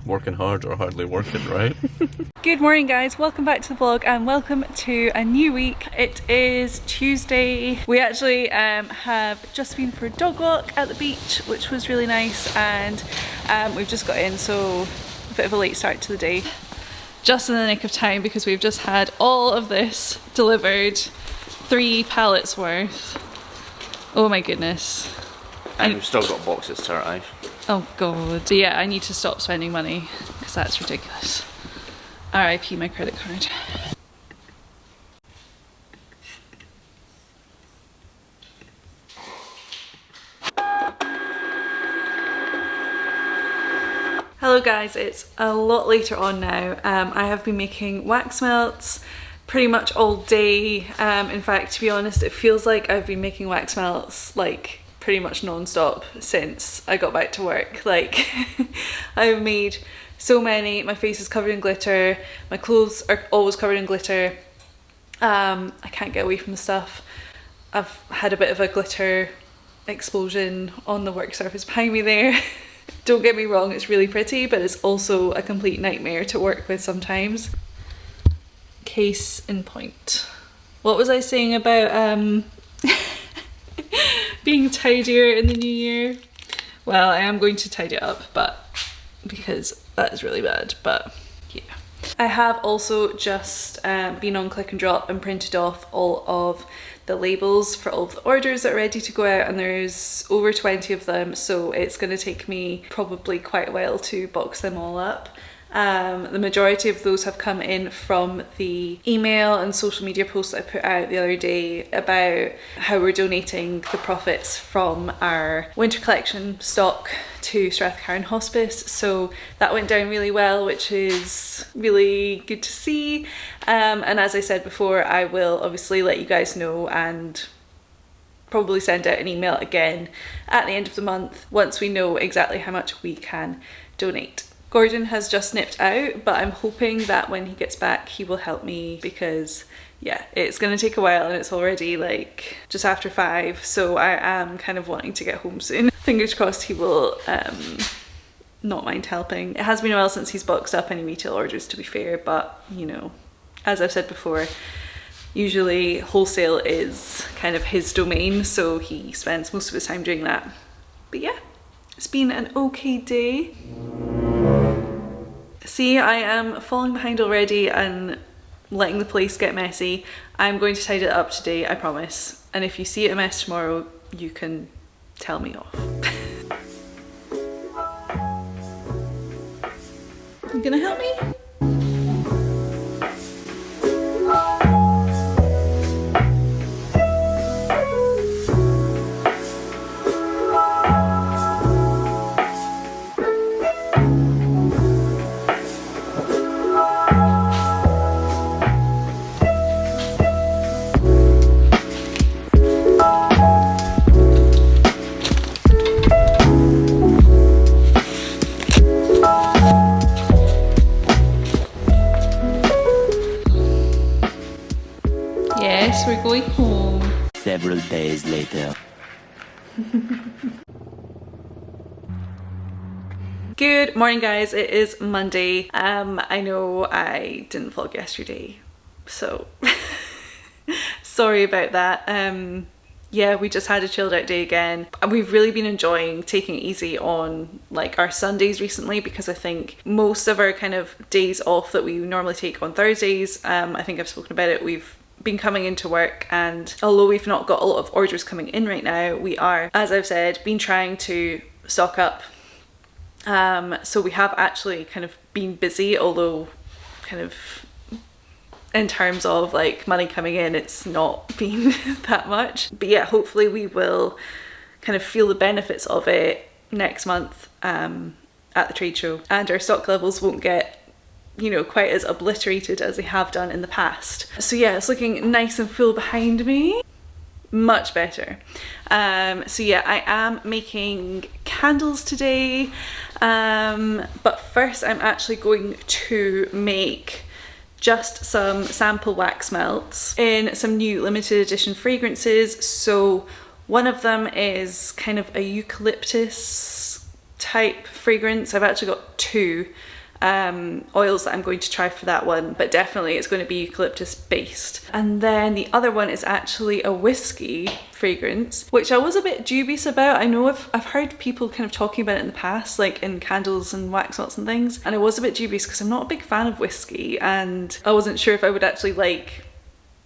working hard or hardly working, right? Good morning guys, welcome back to the vlog and welcome to a new week. It is Tuesday. We actually have just been for a dog walk at the beach, which was really nice, and we've just got in, so a bit of a late start to the day. Just in the nick of time because we've just had all of this delivered, 3 pallets worth. Oh my goodness. And we've still got boxes to arrive. Oh god. So yeah, I need to stop spending money because that's ridiculous. RIP my credit card. Hello guys, it's a lot later on now. I have been making wax melts pretty much all day. In fact, to be honest, it feels like I've been making wax melts like pretty much non-stop since I got back to work. Like I've made so many. My face is covered in glitter, my clothes are always covered in glitter. I can't get away from the stuff. I've had a bit of a glitter explosion on the work surface behind me there. Don't get me wrong, it's really pretty, but it's also a complete nightmare to work with sometimes. Case in point. What was I saying about being tidier in the new year? Well, I am going to tidy it up, but because that is really bad, but yeah. I have also just been on Click and Drop and printed off all of the labels for all of the orders that are ready to go out, and there's over 20 of them, so it's going to take me probably quite a while to box them all up. The majority of those have come in from the email and social media posts that I put out the other day about how we're donating the profits from our winter collection stock to Strathcarron Hospice. So that went down really well, which is really good to see. And as I said before, I will obviously let you guys know and probably send out an email again at the end of the month once we know exactly how much we can donate. Gordon has just nipped out, but I'm hoping that when he gets back he will help me because yeah, it's gonna take a while and it's already like just after 5, so I am kind of wanting to get home soon. Fingers crossed he will not mind helping. It has been a while since he's boxed up any retail orders, to be fair, but you know, as I've said before, usually wholesale is kind of his domain, so he spends most of his time doing that. But yeah, it's been an okay day. See, I am falling behind already and letting the place get messy. I'm going to tidy it up today, I promise. And if you see it a mess tomorrow, you can tell me off. You gonna help me? Yes, we're going home. Several days later. Good morning guys, it is Monday. I know I didn't vlog yesterday, so sorry about that. Yeah, we just had a chilled out day again. We've really been enjoying taking it easy on like our Sundays recently, because I think most of our kind of days off that we normally take on Thursdays, I think I've spoken about it, we've been coming into work, and although we've not got a lot of orders coming in right now, we are, as I've said, been trying to stock up. So we have actually kind of been busy, although kind of in terms of like money coming in, it's not been that much. But yeah, hopefully we will kind of feel the benefits of it next month at the trade show, and our stock levels won't get, you know, quite as obliterated as they have done in the past. So yeah, it's looking nice and full behind me. Much better. So yeah, I am making candles today, but first I'm actually going to make just some sample wax melts in some new limited edition fragrances. So one of them is kind of a eucalyptus type fragrance. I've actually got two oils that I'm going to try for that one, but definitely it's going to be eucalyptus based. And then the other one is actually a whiskey fragrance, which I was a bit dubious about. I know I've heard people kind of talking about it in the past, like in candles and wax melts and things, and I was a bit dubious because I'm not a big fan of whiskey and I wasn't sure if I would actually like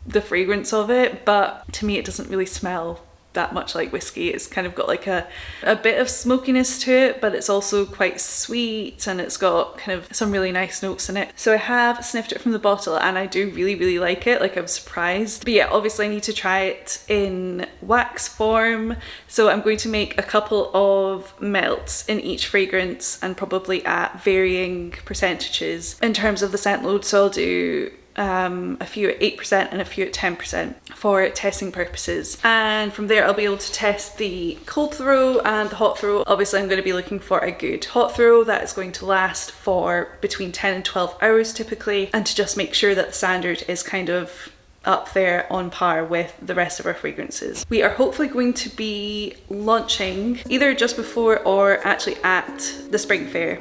the fragrance of it, but to me it doesn't really smell that much like whiskey. It's kind of got like a bit of smokiness to it, but it's also quite sweet and it's got kind of some really nice notes in it. So I have sniffed it from the bottle and I do really like it. Like, I was surprised. But yeah, obviously I need to try it in wax form. So I'm going to make a couple of melts in each fragrance and probably at varying percentages in terms of the scent load. So I'll do a few at 8% and a few at 10% for testing purposes, and from there I'll be able to test the cold throw and the hot throw. Obviously I'm going to be looking for a good hot throw that is going to last for between 10 and 12 hours typically, and to just make sure that the standard is kind of up there on par with the rest of our fragrances. We are hopefully going to be launching either just before or actually at the spring fair.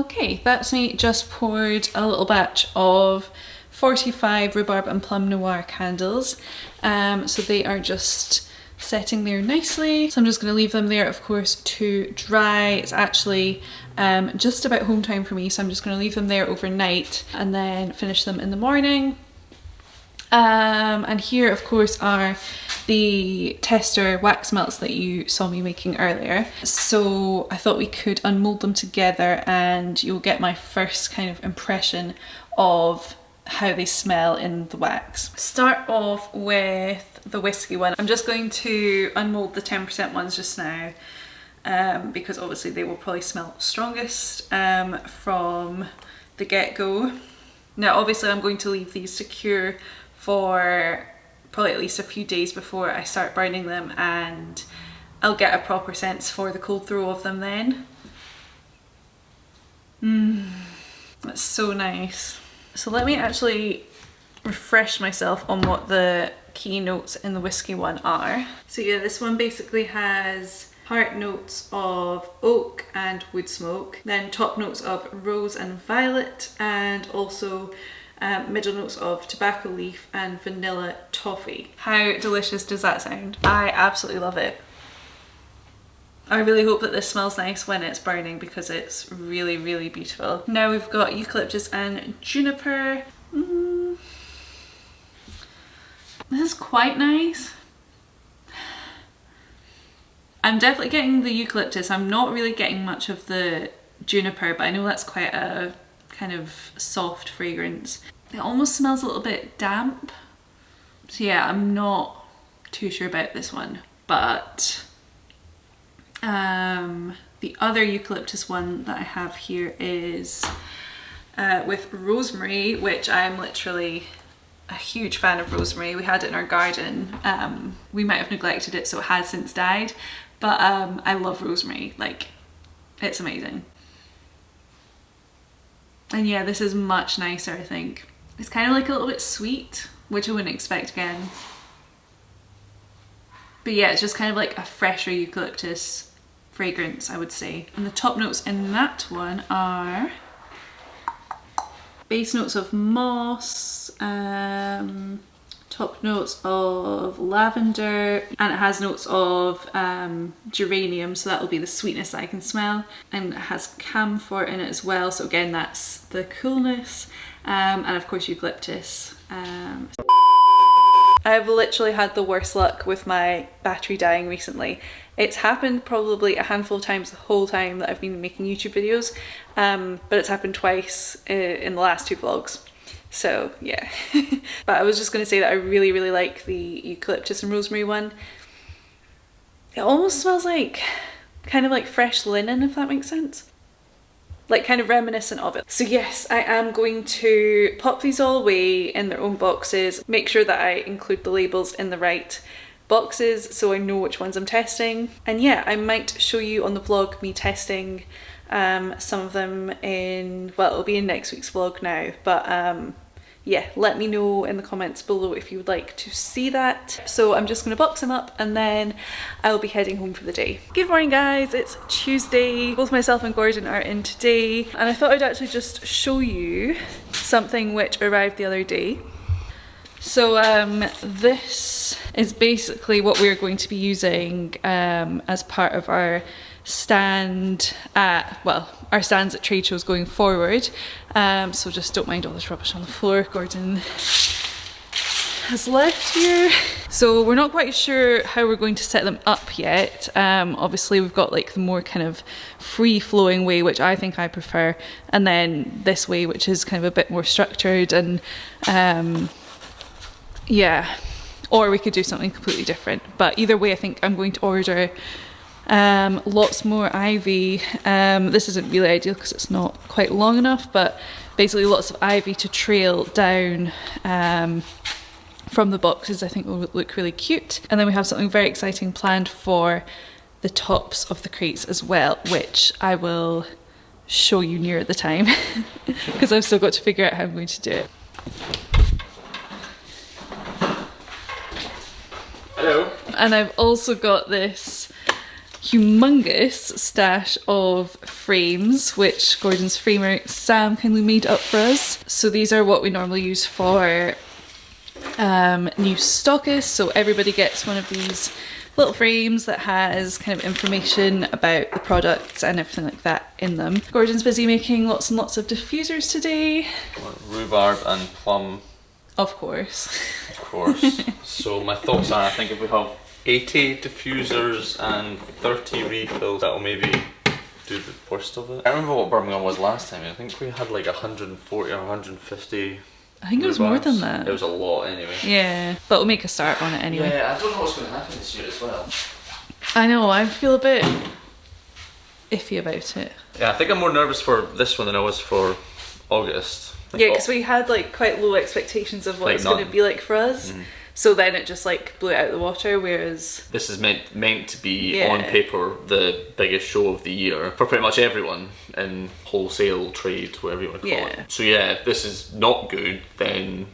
Okay, that's me just poured a little batch of 45 rhubarb and plum noir candles. So they are just setting there nicely. So I'm just going to leave them there, of course, to dry. It's actually just about home time for me, so I'm just going to leave them there overnight and then finish them in the morning. And here, of course, are the tester wax melts that you saw me making earlier. So I thought we could unmold them together and you'll get my first kind of impression of how they smell in the wax. Start off with the whiskey one. I'm just going to unmold the 10% ones just now because obviously they will probably smell strongest from the get-go. Now obviously I'm going to leave these to cure for probably at least a few days before I start burning them, and I'll get a proper sense for the cold throw of them then. That's so nice. So let me actually refresh myself on what the key notes in the whiskey one are. So yeah, this one basically has heart notes of oak and wood smoke, then top notes of rose and violet, and also middle notes of tobacco leaf and vanilla toffee. How delicious does that sound? I absolutely love it. I really hope that this smells nice when it's burning because it's really beautiful. Now we've got eucalyptus and juniper. This is quite nice. I'm definitely getting the eucalyptus. I'm not really getting much of the juniper, but I know that's quite a kind of soft fragrance. It almost smells a little bit damp. So yeah, I'm not too sure about this one, but the other eucalyptus one that I have here is with rosemary, which I'm literally a huge fan of rosemary. We had it in our garden. We might have neglected it, so it has since died, but I love rosemary. Like, it's amazing. And yeah, this is much nicer, I think. It's kind of like a little bit sweet, which I wouldn't expect again. But yeah, it's just kind of like a fresher eucalyptus fragrance, I would say. And the top notes in that one are base notes of moss, top notes of lavender, and it has notes of geranium, so that will be the sweetness that I can smell. And it has camphor in it as well, so again that's the coolness, and of course eucalyptus. I've literally had the worst luck with my battery dying recently. It's happened probably a handful of times the whole time that I've been making YouTube videos, but it's happened twice in the last 2 vlogs. So yeah. But I was just going to say that I really, really like the eucalyptus and rosemary one. It almost smells like, kind of like fresh linen, if that makes sense. Like kind of reminiscent of it. So yes, I am going to pop these all away in their own boxes, make sure that I include the labels in the right boxes so I know which ones I'm testing. And yeah, I might show you on the vlog me testing some of them in, well, it'll be in next week's vlog now, but yeah, let me know in the comments below if you would like to see that. So I'm just going to box them up and then I'll be heading home for the day. Good morning guys, it's Tuesday. Both myself and Gordon are in today, and I thought I'd actually just show you something which arrived the other day. So this is basically what we're going to be using as part of our stand at, well, our stands at trade shows going forward. So just don't mind all this rubbish on the floor Gordon has left here. So we're not quite sure how we're going to set them up yet. Obviously we've got like the more kind of free-flowing way, which I think I prefer, and then this way, which is kind of a bit more structured, and yeah, or we could do something completely different. But either way, I think I'm going to order lots more ivy. This isn't really ideal because it's not quite long enough, but basically lots of ivy to trail down from the boxes. I think will look really cute. And then we have something very exciting planned for the tops of the crates as well, which I will show you near the time because I've still got to figure out how I'm going to do it. Hello. And I've also got this humongous stash of frames which Gordon's framer Sam kindly made up for us. So these are what we normally use for new stockists, so everybody gets one of these little frames that has kind of information about the products and everything like that in them. Gordon's busy making lots and lots of diffusers today. Rhubarb and plum. Of course. Of course. So my thoughts are, I think if we have 80 diffusers and 30 refills, that'll maybe do the worst of it. I remember what Birmingham was last time. I think we had like 140 or 150. I think it was more than that. It was a lot anyway. Yeah, but we'll make a start on it anyway. Yeah, I don't know what's going to happen this year as well. I know, I feel a bit iffy about it. Yeah, I think I'm more nervous for this one than I was for August. Yeah, because we had like quite low expectations of what Like it's going to be like for us. So then it just like blew it out of the water, whereas this is meant to be on paper the biggest show of the year for pretty much everyone in wholesale trade, whatever you want to call it. So yeah, if this is not good, then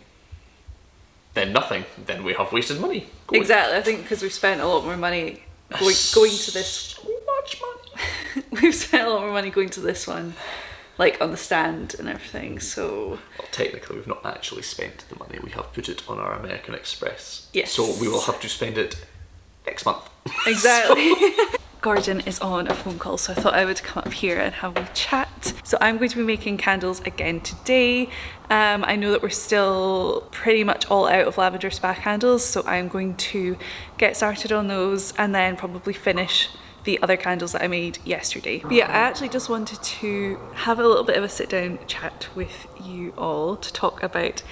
nothing. Then we have wasted money. Exactly, I think because we've spent a lot more money going to this. So much money. We've spent a lot more money going to this one, like on the stand and everything, so... Well, technically we've not actually spent the money, we have put it on our American Express. Yes. So we will have to spend it next month. Exactly. Gordon is on a phone call, so I thought I would come up here and have a chat. So I'm going to be making candles again today. I know that we're still pretty much all out of lavender spa candles, so I'm going to get started on those and then probably finish the other candles that I made yesterday. But yeah, I actually just wanted to have a little bit of a sit down chat with you all to talk about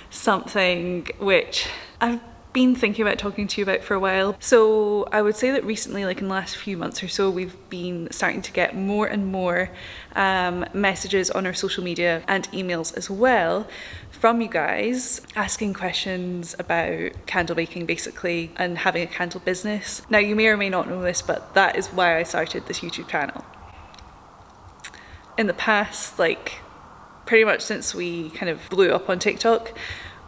something which I've been thinking about talking to you about for a while. So I would say that recently, like in the last few months or so, we've been starting to get more and more messages on our social media and emails as well from you guys asking questions about candle making basically and having a candle business. Now you may or may not know this, but that is why I started this YouTube channel. In the past, like pretty much since we kind of blew up on TikTok,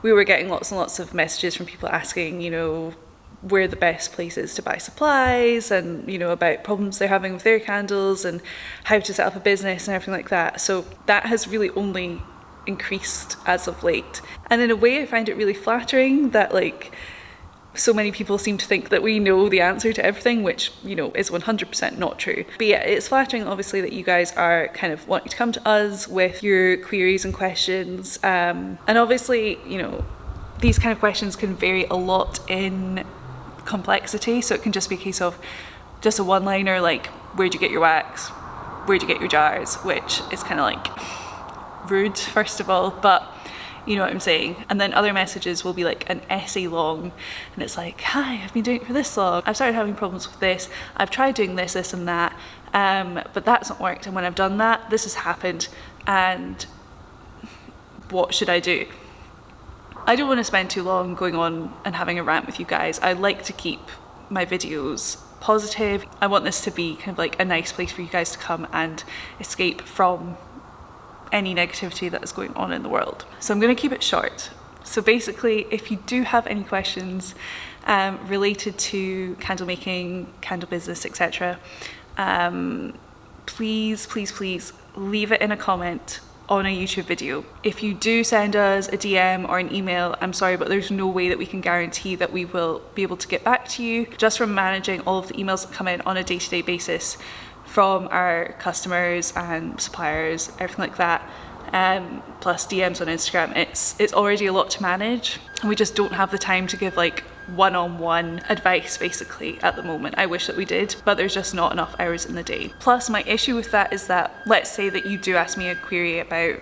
we were getting lots and lots of messages from people asking, you know, where the best places to buy supplies and, you know, about problems they're having with their candles and how to set up a business and everything like that. So that has really only increased as of late. And in a way, I find it really flattering that like so many people seem to think that we know the answer to everything, which, you know, is 100% not true. But yeah, it's flattering obviously that you guys are kind of wanting to come to us with your queries and questions. And obviously, you know, these kind of questions can vary a lot in complexity. So it can just be a case of just a one-liner like, where'd you get your wax? Where'd you get your jars? Which is kind of like rude, first of all, but you know what I'm saying. And then other messages will be like an essay long, and it's like, hi, I've been doing it for this long, I've started having problems with this, I've tried doing this, this and that, but that's not worked, and when I've done that, this has happened, and what should I do? I don't want to spend too long going on and having a rant with you guys. I like to keep my videos positive. I want this to be kind of like a nice place for you guys to come and escape from any negativity that is going on in the world. So I'm going to keep it short. So basically, if you do have any questions related to candle making, candle business, etc., please leave it in a comment on a YouTube video. If you do send us a DM or an email, I'm sorry, but there's no way that we can guarantee that we will be able to get back to you. Just from managing all of the emails that come in on a day-to-day basis from our customers and suppliers, everything like that, plus DMs on Instagram, it's already a lot to manage, and we just don't have the time to give like one-on-one advice basically at the moment. I wish that we did, but there's just not enough hours in the day. Plus my issue with that is that, let's say that you do ask me a query about,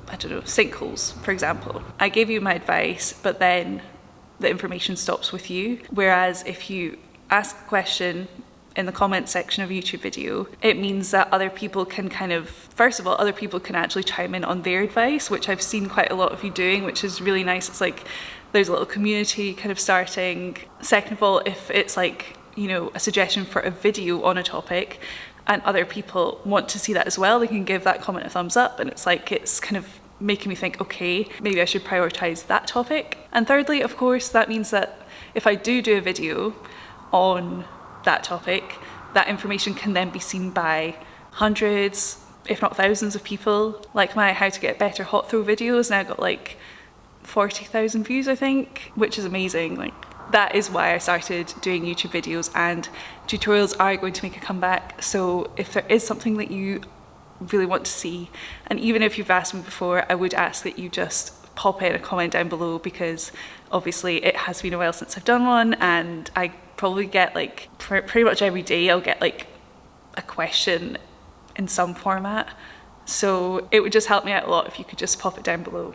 I don't know, sinkholes, for example. I gave you my advice, but then the information stops with you. Whereas if you ask a question in the comment section of a YouTube video, it means that other people can kind of, first of all, other people can actually chime in on their advice, which I've seen quite a lot of you doing, which is really nice. It's like there's a little community kind of starting. Second of all, if it's like, you know, a suggestion for a video on a topic and other people want to see that as well, they can give that comment a thumbs up, and it's like, it's kind of making me think, okay, maybe I should prioritize that topic. And thirdly, of course, that means that if I do a video on that topic, that information can then be seen by hundreds, if not thousands of people. Like my how to get better hot throw videos now got like 40,000 views, I think, which is amazing. Like, that is why I started doing YouTube videos, and tutorials are going to make a comeback. So if there is something that you really want to see, and even if you've asked me before, I would ask that you just pop in a comment down below, because obviously it has been a while since I've done one, and I probably get like pretty much every day I'll get like a question in some format. So it would just help me out a lot if you could just pop it down below.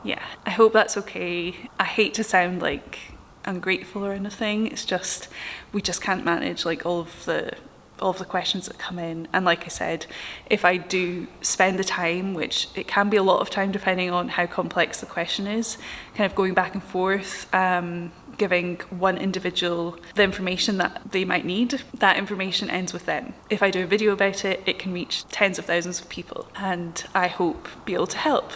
Yeah, I hope that's okay. I hate to sound like ungrateful or anything. It's just, we just can't manage like all of the questions that come in. And like I said, if I do spend the time, which it can be a lot of time depending on how complex the question is, kind of going back and forth, giving one individual the information that they might need, that information ends with them. If I do a video about it, it can reach tens of thousands of people, and I hope be able to help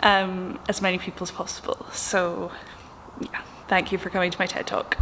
as many people as possible. So yeah, thank you for coming to my TED Talk.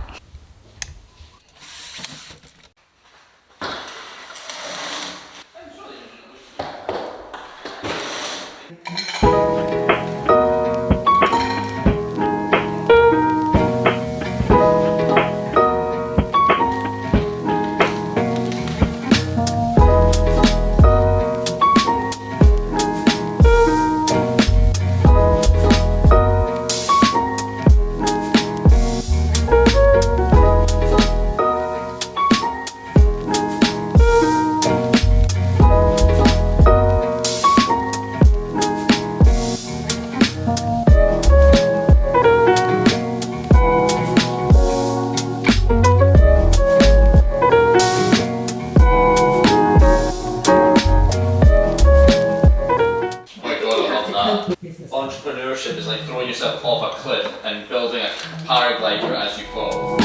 Entrepreneurship is like throwing yourself off a cliff and building a paraglider as you fall.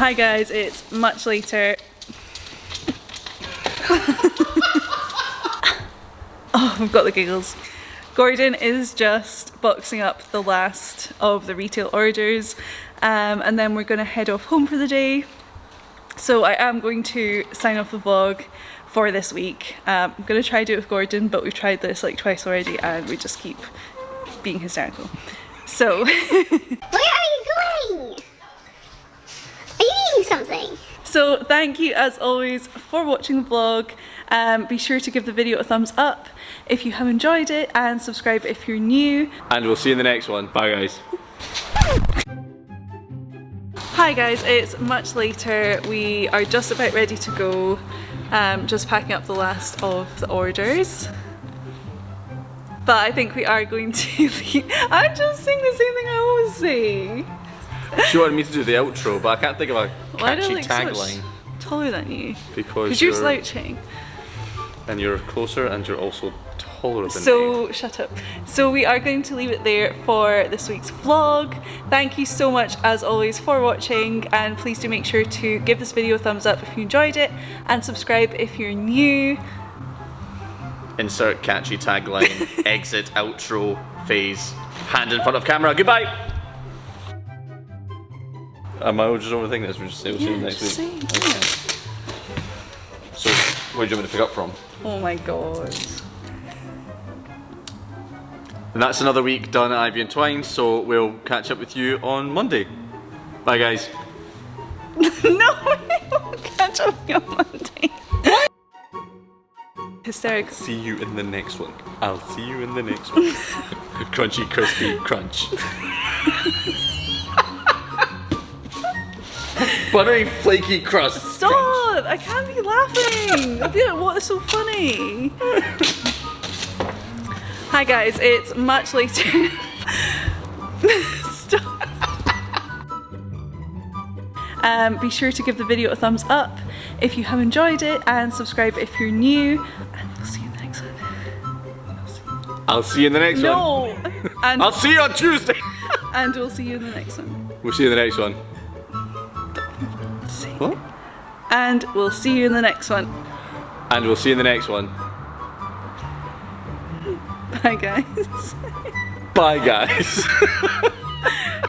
Hi guys, it's much later. Oh, I've got the giggles. Gordon is just boxing up the last of the retail orders, and then we're going to head off home for the day. So I am going to sign off the vlog for this week. I'm going to try to do it with Gordon, but we've tried this like twice already and we just keep being hysterical. So where are you going? Are you eating something? So thank you as always for watching the vlog. Be sure to give the video a thumbs up if you have enjoyed it and subscribe if you're new. And we'll see you in the next one. Bye guys. Hi guys, it's much later. We are just about ready to go. Just packing up the last of the orders. But I think we are going to leave. I'm just saying the same thing I always say. She wanted me to do the outro, but I can't think of a catchy Why do I look so tagline. much taller than you? Because you're slouching. And you're closer and you're also taller than me. So, shut up. So we are going to leave it there for this week's vlog. Thank you so much as always for watching, and please do make sure to give this video a thumbs up if you enjoyed it and subscribe if you're new. Insert catchy tagline, exit, outro, phase, hand in front of camera, goodbye! Am I just overthinking this? We'll just say we'll see you next week. Say, Okay. So, where do you want me to pick up from? Oh my god. And that's another week done at Ivy and Twine, so we'll catch up with you on Monday. Bye guys. No, we'll catch up with you on Monday. Hysterical. See you in the next one. I'll see you in the next one. Crunchy, crispy, crunch. Buttery, flaky crust. Stop! Crunch. I can't be laughing. I'll be like, what is so funny? Hi guys, it's much later. Stop. Be sure to give the video a thumbs up if you have enjoyed it and subscribe if you're new. And we'll see you in the next one. I'll see you in the next one. No! And, I'll see you on Tuesday. and we'll see you in the next one. We'll see you in the next one. See. What? And we'll see you in the next one. And we'll see you in the next one. Bye guys. Bye guys.